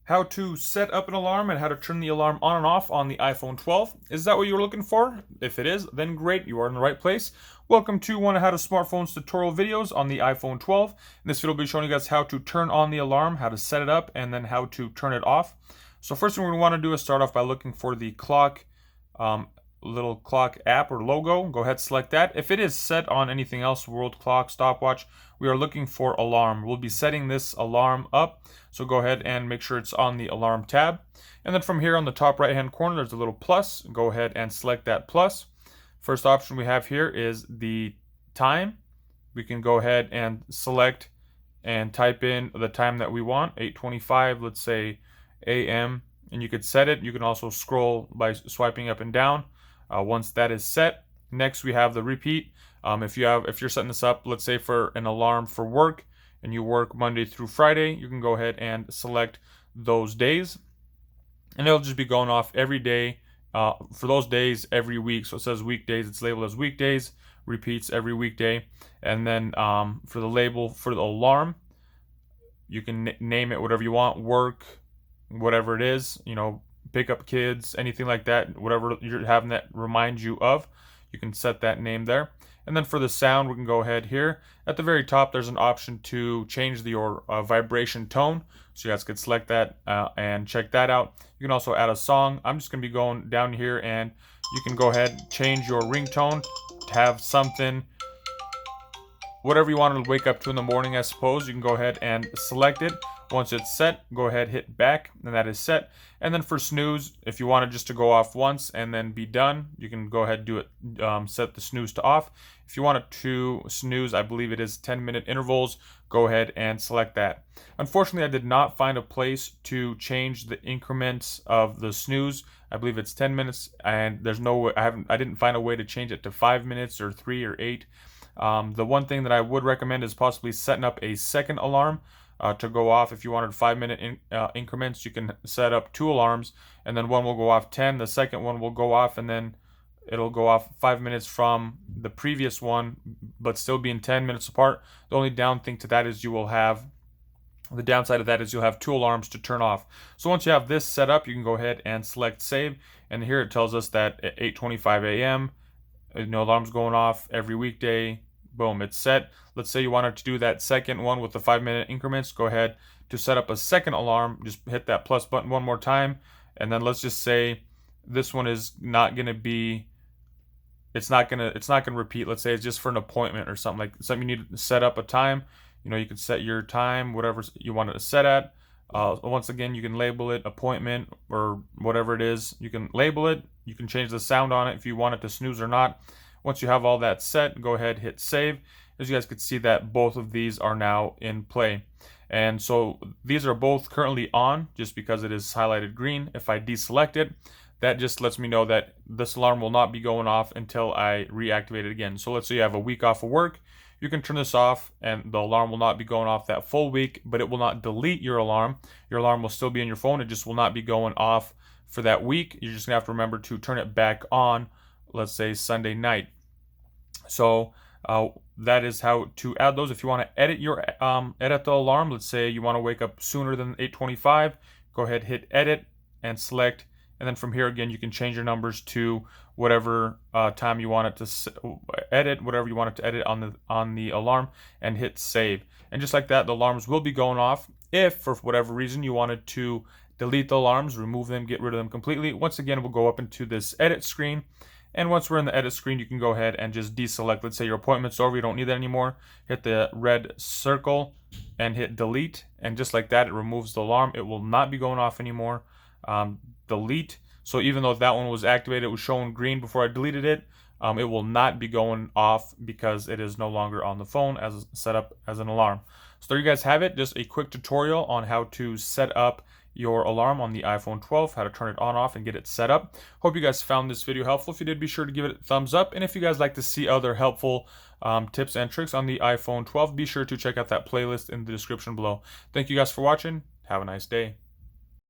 how to set up an alarm and how to turn the alarm on and off on the iPhone 12. Is that what you were looking for? If it is, then great, you are in the right place. Welcome to one of how to smartphones tutorial videos on the iPhone 12. In this video, I'll be showing you guys how to turn on the alarm, how to set it up, and then how to turn it off. So first thing we're going to want to do is start off by looking for the clock, little clock app or logo. Go ahead, select that. If it is set on anything else, world clock, stopwatch, we are looking for alarm. We'll be setting this alarm up, so go ahead and make sure it's on the alarm tab. And then from here on the top right hand corner, there's a little plus. Go ahead and select that plus. First option we have here is the time. We can go ahead and select and type in the time that we want, 8:25, let's say AM, and you could set it. You can also scroll by swiping up and down. Once that is set, next we have the repeat. If you're setting this up, let's say for an alarm for work, and you work Monday through Friday, you can go ahead and select those days, and it'll just be going off every day for those days every week. So it says weekdays, it's labeled as weekdays, repeats every weekday. And then for the label for the alarm, you can name it whatever you want, work, whatever it is, pick up kids, anything like that, whatever you're having that reminds you of, you can set that name there. And then for the sound, we can go ahead here. At the very top, there's an option to change your vibration tone. So you guys could select that and check that out. You can also add a song. I'm just going to be going down here, and you can go ahead and change your ringtone to have something, whatever you want to wake up to in the morning, I suppose. You can go ahead and select it. Once it's set, go ahead, hit back, and that is set. And then for snooze, if you want it just to go off once and then be done, you can go ahead and do it, set the snooze to off. If you want it to snooze, I believe it is 10-minute intervals, go ahead and select that. Unfortunately, I did not find a place to change the increments of the snooze. I believe it's 10 minutes, and there's no way, I didn't find a way to change it to 5 minutes or 3 or 8. The one thing that I would recommend is possibly setting up a second alarm to go off. If you wanted 5-minute increments, you can set up 2 alarms, and then one will go off 10, the second one will go off, and then it'll go off 5 minutes from the previous one, but still being 10 minutes apart. The only downside to that is you'll have 2 alarms to turn off. So once you have this set up, you can go ahead and select save, and here it tells us that at 8:25 a.m. Alarm's going off every weekday. Boom, it's set. Let's say you wanted to do that second one with the 5-minute increments. Go ahead to set up a second alarm. Just hit that plus button one more time, and then let's just say this one is not going to be. It's not gonna repeat. Let's say it's just for an appointment or something, like something you need to set up a time. You can set your time, whatever you want it to set at. Once again, you can label it appointment or whatever it is. You can label it. You can change the sound on it if you want it to snooze or not. Once you have all that set, go ahead, hit save. As you guys can see that both of these are now in play. And so these are both currently on just because it is highlighted green. If I deselect it, that just lets me know that this alarm will not be going off until I reactivate it again. So let's say you have a week off of work. You can turn this off and the alarm will not be going off that full week, but it will not delete your alarm. Your alarm will still be in your phone. It just will not be going off for that week. You're just gonna have to remember to turn it back on, let's say Sunday night. So that is how to add those. If you want to edit the alarm, let's say you want to wake up sooner than 8:25, go ahead, hit edit and select, and then from here again you can change your numbers to whatever time you want it to edit, whatever you want it to edit on the alarm, and hit save. And just like that, the alarms will be going off. If for whatever reason you wanted to delete the alarms, remove them, get rid of them completely, once again we'll go up into this edit screen. And once we're in the edit screen, you can go ahead and just deselect. Let's say your appointment's over, you don't need that anymore. Hit the red circle and hit delete. And just like that, it removes the alarm. It will not be going off anymore. Delete. So even though that one was activated, it was showing green before I deleted it, it will not be going off because it is no longer on the phone as set up as an alarm. So there you guys have it. Just a quick tutorial on how to set up your alarm on the iPhone 12, how to turn it on, off, and get it set up. Hope you guys found this video helpful. If you did, be sure to give it a thumbs up. And if you guys like to see other helpful tips and tricks on the iPhone 12, be sure to check out that playlist in the description below. Thank you guys for watching. Have a nice day.